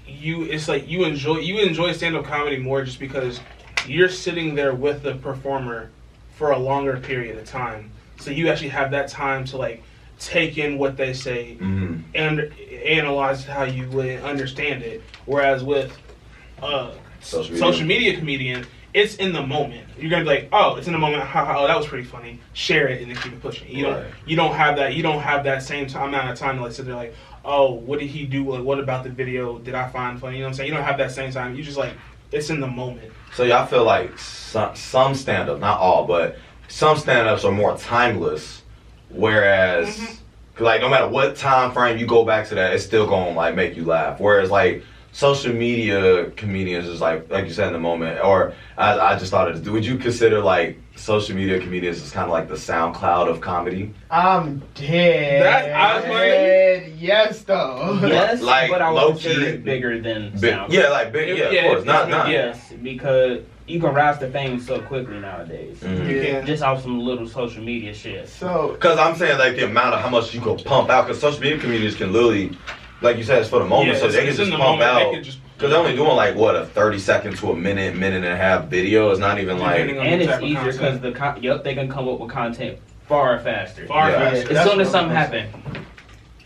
You enjoy stand-up comedy more just because you're sitting there with the performer for a longer period of time, so you actually have that time to like take in what they say and analyze how you would understand it. Whereas with social media comedian, it's in the moment. You're gonna be like, oh, it's in the moment. Oh, that was pretty funny. Share it and then keep it pushing. You don't have that same amount of time to like sit there like, oh, what did he do? Like, what about the video did I find funny? You know what I'm saying? You don't have that same time. You just like, it's in the moment. So y'all feel like some stand-up, not all, but some stand-ups are more timeless, whereas like no matter what time frame you go back to that, it's still gonna like make you laugh. Whereas like social media comedians is like you said in the moment, or I just thought would you consider like social media comedians is kind of like the SoundCloud of comedy? I'm dead. Yes, though. Yes, like, but I would consider low-key, it bigger than SoundCloud. Yeah, like big. Yeah, of course. Not. Yes, because you can rise to fame so quickly nowadays. Yeah. Just off some little social media shit. So, because I'm saying like the amount of how much you can pump out, because social media comedians can literally, like you said, it's for the moment, so they can just pump out. Because they're only doing like what, a 30-second to a minute and a half video. It's not even like, and it's easier because they can come up with content far faster. faster. As soon as something happens.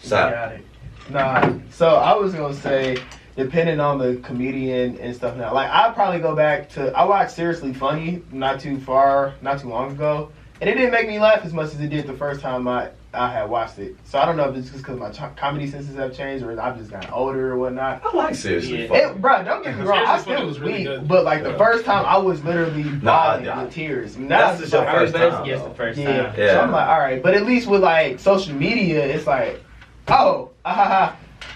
got it. Nah. So I was gonna say, depending on the comedian and stuff now, like I'd probably go back to, I watched Seriously Funny not too long ago, and it didn't make me laugh as much as it did the first time I had watched it. So I don't know if it's just because my comedy senses have changed or I've just gotten older or whatnot. I like Seriously Funny. Bro, don't get me wrong, I still was really weak, good. but like the first time I was literally bawling with tears. Now That's it's just your like, first time. Yes, the first yeah. time. So I'm like, all right, but at least with like social media, it's like, oh,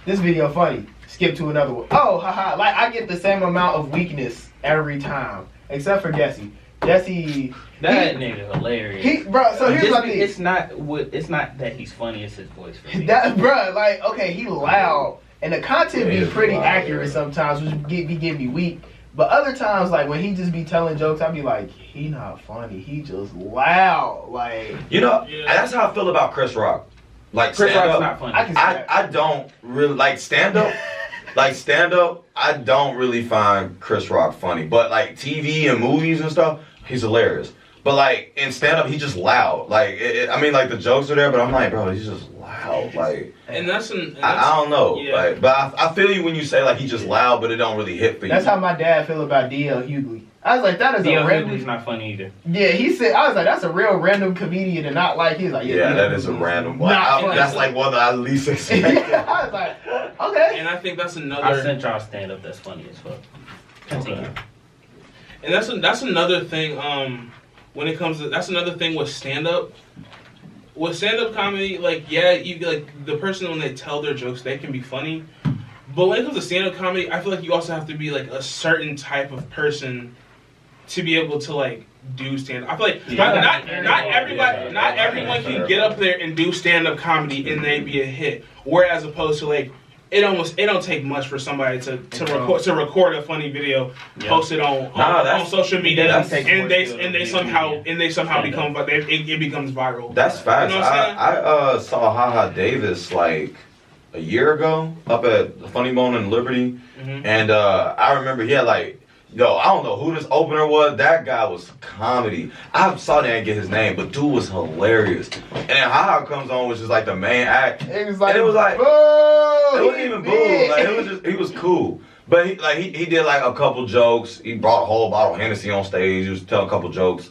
this video funny. Skip to another one. Oh, like I get the same amount of weakness every time, except for Desi. That nigga hilarious. So here's my thing. It's not that he's funny. It's his voice. For me. Like, okay, he loud, and the content be pretty accurate sometimes, which be getting me weak. But other times, like when he just be telling jokes, I be like, he not funny. He just loud. Like, that's how I feel about Chris Rock. Like Chris stand-up, Rock's not funny. I don't really like stand up. Like stand up, I don't really find Chris Rock funny. But like TV and movies and stuff, he's hilarious. But like in stand up, he's just loud. Like I mean, like the jokes are there, but I'm like, bro, he's just loud. Like, and that's I don't know. Yeah. Like, but I feel you when you say like he's just loud, but it don't really hit for you. That's how my dad feel about D.L. Hughley. I was like, that is D.L. a random. Hughley's not funny either. Yeah, he said. I was like, that's a real random comedian to not like. He's like, yeah, that is a random one. That's like one that I least expected. Yeah, I was like, okay. And I think that's another. I sent y'all stand up that's funny as fuck. Continue. And that's another thing. When it comes to that's another thing with stand up. With stand up comedy, like you like the person when they tell their jokes, they can be funny. But when it comes to stand up comedy, I feel like you also have to be like a certain type of person to be able to like do stand up. I feel like not everyone can get up there and do stand up comedy and they be a hit. Whereas opposed to like it don't take much for somebody to record a funny video, post it on social media, and they somehow become it becomes viral. That's facts. You know what I'm I saw Haha Davis like a year ago up at the Funny Bone in Liberty, and I remember he had like, I don't know who this opener was. That guy was comedy. I saw that and get his name, but dude was hilarious. And then Haha comes on, which is like the main act. It was like, and it was like, boo, it wasn't even boo. Like it was just, he was cool. But he did like a couple jokes. He brought a whole bottle of Hennessy on stage. He was telling a couple jokes.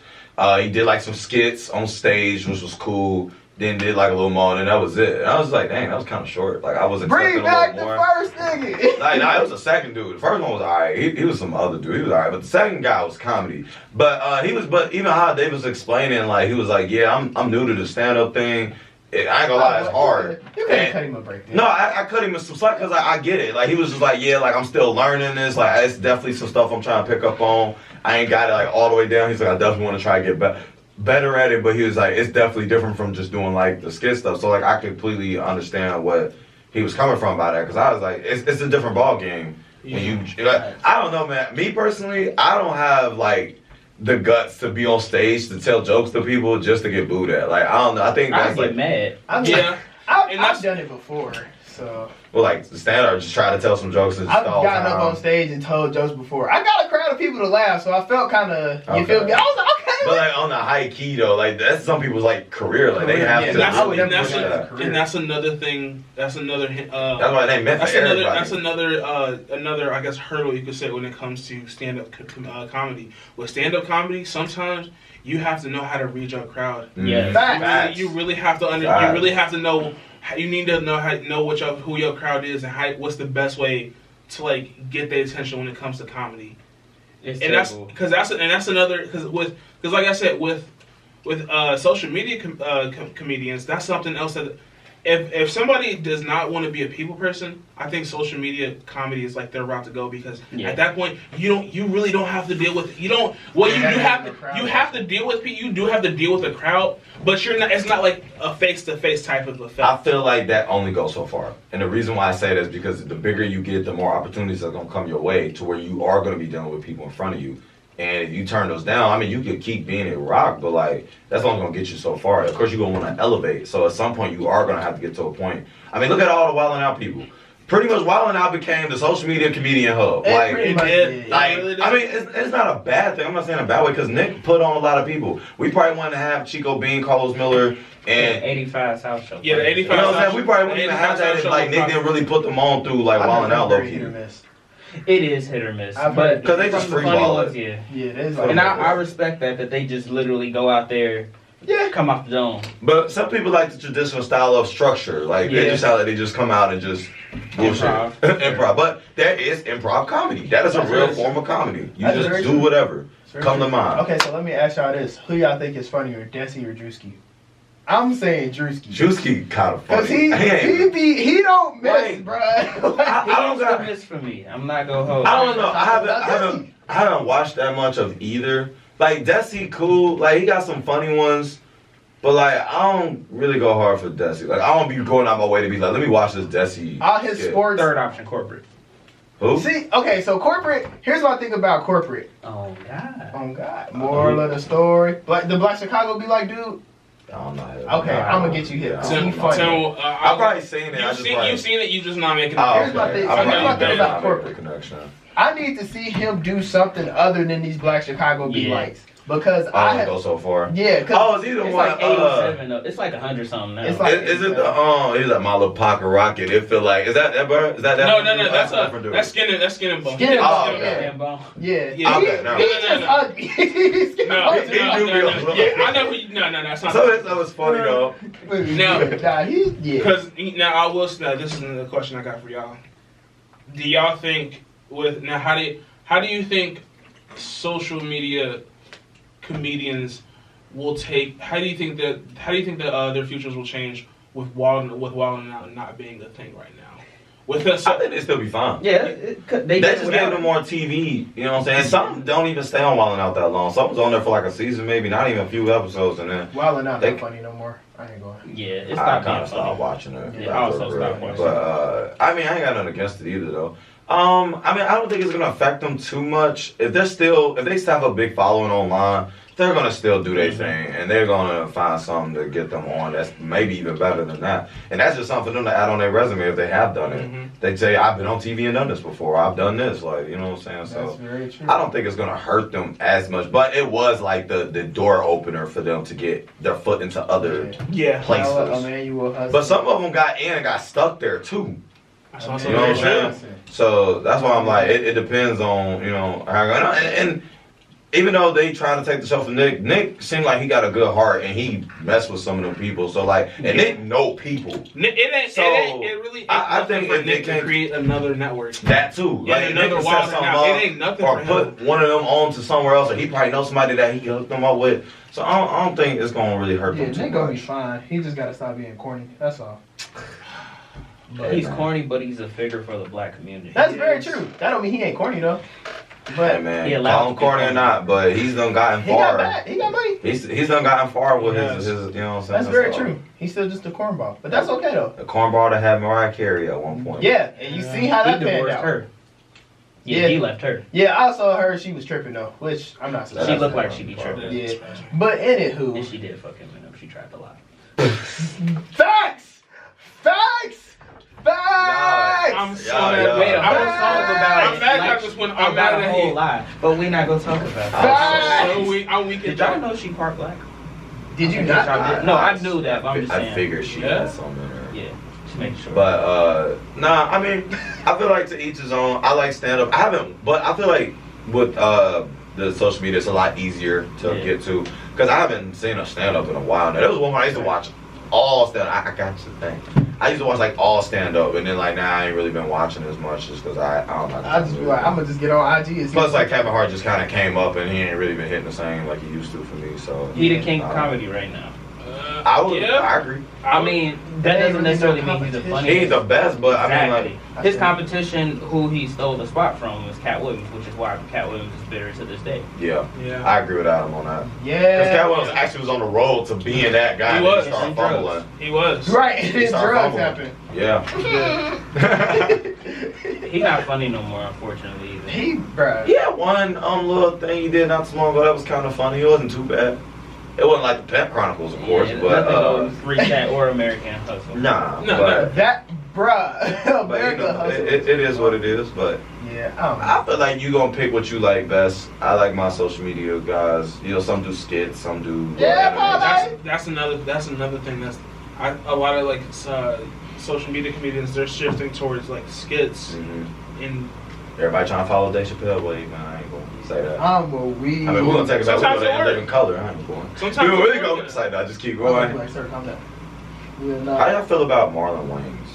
He did like some skits on stage, which was cool. Then did like a little more, and that was it. And I was like, dang, that was kind of short. Like I was expecting Bring a back little the more. first nigga. Like, no, it was the second dude. The first one was alright. He was some other dude. He was alright. But the second guy was comedy. But but even how Dave was explaining, like he was like, yeah, I'm new to the stand up thing. I ain't gonna lie, it's hard. You couldn't And- cut him a break then. No, I cut him some slack because I get it. Like he was just like, yeah, like I'm still learning this. Like it's definitely some stuff I'm trying to pick up on. I ain't got it like all the way down. He's like, I definitely want to try to get better at it. But he was like, it's definitely different from just doing like the skit stuff. So like I completely understand what he was coming from by that because I was like, it's a different ball game. When you, like, I don't know, man. Me personally, I don't have like the guts to be on stage to tell jokes to people just to get booed at. Like I don't know. I think I that's get like mad. I mean, Yeah. And I've that's- done it before, so well, like stand up, just try to tell some jokes and just I've all the gotten up time. on stage and told jokes before. I got a crowd of people to laugh, so I felt kind of, you Okay. feel me? I was like, okay. But like on the high key though, like that's some people's like career. Like they Career, have yeah, to. And that's, I would and, never that's, put that as a a, career. and that's another thing. That's another. That's why they meant for That's another. everybody. That's another. I guess hurdle you could say when it comes to stand-up comedy. With stand-up comedy, sometimes you have to know how to read your crowd. Yeah. Facts. You really have to You Facts. really have to know. You need to know who your crowd is and what's the best way to like get their attention when it comes to comedy. It's And that's terrible. that's another because like I said with social media comedians, that's something else that if somebody does not want to be a people person, I think social media comedy is like their route to go because at that point you really don't have to deal with you do have to deal with people. You do have to deal with the crowd, but you're not. It's not like a face to face type of effect. I feel like that only goes so far. And the reason why I say that is because the bigger you get, the more opportunities are going to come your way to where you are going to be dealing with people in front of you. And if you turn those down, I mean, you could keep being a rock, but like, that's only going to get you so far. Of course, you're going to want to elevate. So at some point, you are going to have to get to a point. I mean, look at all the Wildin' Out people. Pretty much Wildin' Out became the social media comedian hub. It Like, pretty much did. did. Like, really did. I mean, it's not a bad thing. I'm not saying a bad way because Nick put on a lot of people. We probably wanted to have Chico Bean, Carlos Miller, and 85 South Show. Yeah, the 85 you know what I'm saying? We probably wouldn't even have that if like Nick didn't really put them on through like I Wildin' know Out they're low very key. hit or miss. It is hit or miss. I've But heard- 'Cause they just from the free funny ball ones, it. yeah. Yeah, there's like, And I respect that they just literally go out there, come off the dome. But some people like the traditional style of structure. Like they Yeah. just how they just come out and just bullshit. Improv. Improv. But that is improv comedy. That is a That's real very form of comedy. You That's just very do true. whatever. It's very Come to true. mind. Okay, so let me ask y'all this: who y'all think is funnier, Desi or Drewski? I'm saying Drewski. Drewski kind of Cause funny. he don't miss, Like, bruh. I don't It's a got. miss for me. I'm not gonna hold. I don't know. I haven't watched that much of either. Like Desi, cool. Like he got some funny ones. But like I don't really go hard for Desi. Like I don't be going out my way to be like, let me watch this Desi. All his skit. sports. Third option, corporate. Who? See, okay, so corporate. Here's what I think about corporate. Oh God. Oh God, moral of the story. The Black Chicago be like, dude. I don't know. Okay, I'm gonna get you hip. Yeah, So I he don't know. funny. I've probably seen it. I You've just seen, like, you've seen it. You just not making. Oh, Here's my okay. thing- I'm here's not my thing making about the corporate. connection. I need to see him do something other than these Black Chicago be Yeah. likes because I I don't have, go so far. yeah. Cause Oh, it's either It's one. like 87. It's like 100 something now. It's like- Is it the is that my little pocket rocket? It feel like is that bro? Is that No. That's a That's different dude. that's skin and bone. Skin and Oh, bone, okay. yeah. Damn bone. Yeah, Yeah. He, Okay, no. he No, no, just no. ugly. He's No, no, He do be a little- yeah, I know. No, that's not. So that was funny though. No. Nah, he yeah. Because now I will. Now this is another question I got for y'all. Do y'all think how do you think social media comedians will take? How do you think that their futures will change with Wildin' Out not being a thing right now? With us, I think they still be fine. Yeah, They just gave them more TV. You know what I'm saying? Some don't even stay on Wildin' Out that long. Some was on there for like a season, maybe not even a few episodes, and then Wildin' not They- that funny no more. I ain't going. Yeah, it's I not kind being of funny. stopped watching it. Yeah, I also stopped watching But I mean, I ain't got nothing against it either, though. I mean, I don't think it's gonna affect them too much. If they still have a big following online, they're gonna still do their thing, and they're gonna find something to get them on that's maybe even better than that. And that's just something for them to add on their resume if they have done it. Mhm. They say, "I've been on TV and done this before. I've done this." Like, you know what I'm saying? That's So. very true. I don't think it's gonna hurt them as much, but it was like the door opener for them to get their foot into other yeah, places. Emmanuel Hudson. But some of them got in and got stuck there too. That's also You know what very I'm true. saying? So that's why I'm like, it depends on, you know, how and even though they trying to take the show from Nick seemed like he got a good heart and he messed with some of them people. So like, and Nick know people. I think for if Nick they to can create another network. That too. Yeah, Like another Nick can wild set something now. It up ain't nothing or for put him. one of them on to somewhere else, or he probably knows somebody that he can hook them up with. So I don't think it's gonna really hurt Yeah, them too Nick gonna be much. fine. He just gotta stop being corny. That's all. He's corny, but he's a figure for the black community. That's very true. That don't mean he ain't corny though. Hey But man, He allowed call him to be corny or corny. not, but he's done gotten he got far. bad. He got money. He's done gotten far with Yes. his, you know what I'm saying? That's very So, true. He's still just a cornball, but that's okay though. The cornball that had Mariah Carey at one point. Yeah, and you see how He that panned divorced out. her. Yeah, Yeah. he left her. Yeah, I saw her. She was tripping though, which I'm not She surprised. looked like she be tripping. Yeah. But anywho, And she did fuck him and she tried a lot. facts, facts, facts. I'm so Yeah, mad. yeah. Wait, a I whole was song about I'm it. mad like, at this one. I'm about mad a at whole he. lot. But we're not gonna talk about Facts. it. So I'm weak Did at y'all that. know she part black? Did you I guess not? y'all did. No, I knew that, but I'm just I saying. figured she Yeah. had something in her. Yeah, just making sure. But nah, I mean, I feel like to each his own. I like stand up. I haven't, but I feel like with the social media, it's a lot easier to Yeah. get to because I haven't seen a stand up in a while. Now there was one when I used to watch all stand up. I got the thing. I used to watch like all stand up, and then like now I ain't really been watching as much just because I don't know. I just be like, I'm gonna just get on IG and see. Plus, like Kevin Hart just kind of came up, and he ain't really been hitting the same like he used to for me. So he the king of comedy right now. I agree. I mean, that There ain't doesn't really necessarily no mean he's the competition. funniest. He's the best, but I mean, Exactly. like, His competition, who he stole the spot from, was Cat Williams, which is why Cat Williams is bitter to this day. yeah, Yeah. I agree with Adam on that. Yeah. Because Cat Williams actually was on the road to being that guy. He and was. He started He drugs. fumbling. He was. Right, and He then started drugs fumbling. happen. Yeah. He's not funny no more, unfortunately. Either. He, bruh. He had one little thing he did not too long ago that was kind of funny. It wasn't too bad. It wasn't like the Pet Chronicles, of course, Yeah, but nothing goes Free Cat or American Hustle. nah. No, but That, bruh. but you America know, hustle. it is what it is. But Yeah, I don't know. I feel like you gonna pick what you like best. I like my social media guys. You know, some do skits, some do Yeah, anime. Pop. That's another thing that's a lot of like social media comedians, they're shifting towards like skits Mhm. and Everybody trying to follow Dave Chappelle, but man, I ain't gonna say that. I'm a weed. I mean, we're gonna take it back. We're Sometimes gonna it live in works. color. I ain't going. Sometimes We it really works. go beside that. Just keep I'm going. like, sir, calm down. How y'all feel about Marlon Wayans?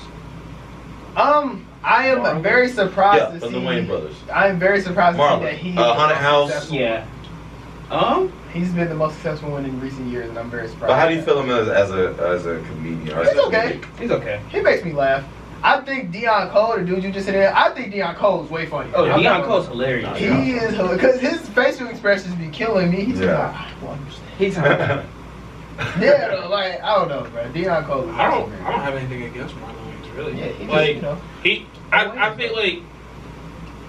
I am Marlon? very surprised Yeah, to from see. the Wayne brothers. I am very surprised to Marlon. see that he is Haunted the most House. successful Yeah. one. He's been the most successful one in recent years, and I'm very surprised. But how do you by that. feel him as a comedian? Or as He's a okay. comedic? He's okay. He makes me laugh. I think Deion Cole, the dude you just said there, I think Deion Cole is way funnier. Oh, I'm not Deion gonna- Cole's hilarious. He is because his facial expressions be killing me. He's Yeah. like, I don't understand. He's Yeah, though, like I don't know, bro. Deion Cole. Is I don't awesome, have anything against Marlon Wayans really. Yeah, he just, like you know. I think like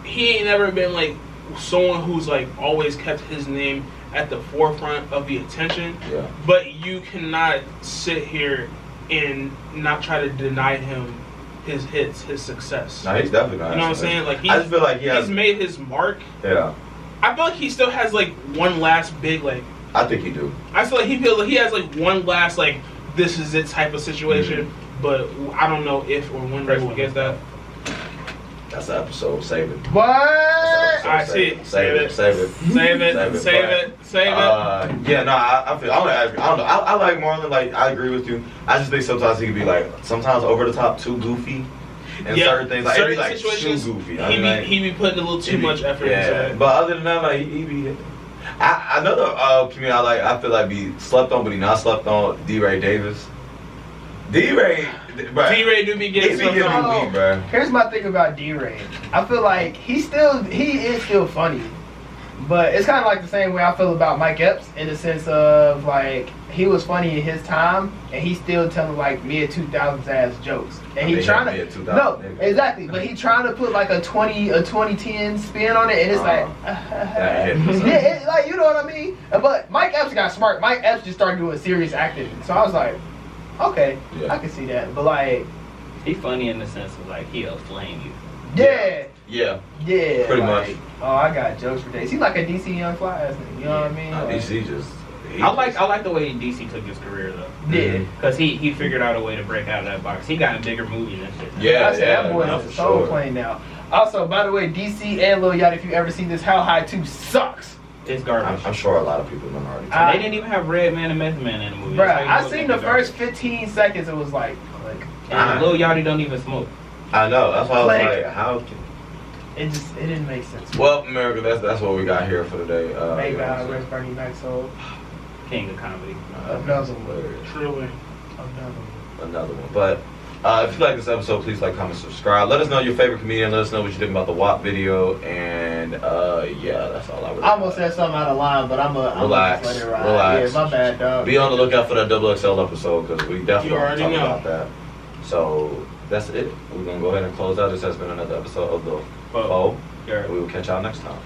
he ain't never been like someone who's like always kept his name at the forefront of the attention. Yeah. But you cannot sit here and not try to deny him his hits, his success. No, he's definitely not. You know what I'm saying? Like I just feel like he has. he's made his mark. Yeah, I feel like he still has like one last big like. I think he do. I feel like he has like one last like this is it type of situation. But I don't know if or when we will get that. That's the episode. Save it. What? I see it. Save it. Save it. Save it. Save it, Save but- it. Save it. Yeah, no, I feel. I don't know. I like Marlon. Like, I agree with you. I just think sometimes he can be like sometimes over the top, too goofy, and certain things like it'd be certain like situations, too goofy. I mean, like, he be putting a little too he be- much effort Yeah, into it. but other than that, like he be. Another comedian I like. I feel like be slept on, but he not slept on. D-Ray Davis. D-Ray, bro. D-Ray do be He getting be some. getting me weak, bro. Here's my thing about D-Ray. I feel like he is still funny, but it's kind of like the same way I feel about Mike Epps in the sense of like he was funny in his time, and he's still telling like mid 2000s ass jokes, and he trying to no exactly, but he trying to put like a 2010 spin on it, and it's like That hit me. yeah, like you know what I mean. But Mike Epps got smart. Mike Epps just started doing serious acting, so I was like, okay, Yeah. I can see that. But like, He's funny in the sense of like he'll flame you. yeah. Yeah. Yeah, Pretty like, much. Oh, I got jokes for days. He's like a DC Young Fly ass nigga, you know what I mean? Like, DC just I like the way DC took his career though. Yeah. Because he figured out a way to break out of that box. He got in bigger movies and shit. Yeah, I said that boy no, is a for soul sure. plane now. Also, by the way, DC and Lil Yachty, if you ever seen this, How High 2 sucks. It's garbage. I'm sure a lot of people have already. I- They didn't even have Redman and Method Man in the movie. Bruh, That's how you I know seen it's the garbage. first 15 seconds, it was like, And Lil Yachty don't even smoke. I know. That's why I was Like- like, how? Can... it didn't make sense. Well, America, that's what we got here for today. Thank you know what God, I'm Rest Bernie Night Soul. King of comedy. Another one. Truly. Another one. But if you like this episode, please like, comment, subscribe. Let us know your favorite comedian. Let us know what you think about the WAP video. And yeah, that's all I would. I almost said something out of line, but I'm Relax, just let it ride. relax. Yeah, my bad, dog. Be on the lookout for that XXL episode because we definitely You want already to talk know. about that. So that's it. We're gonna go ahead and close out. This has been another episode of the Foe. Yeah. We will catch y'all next time.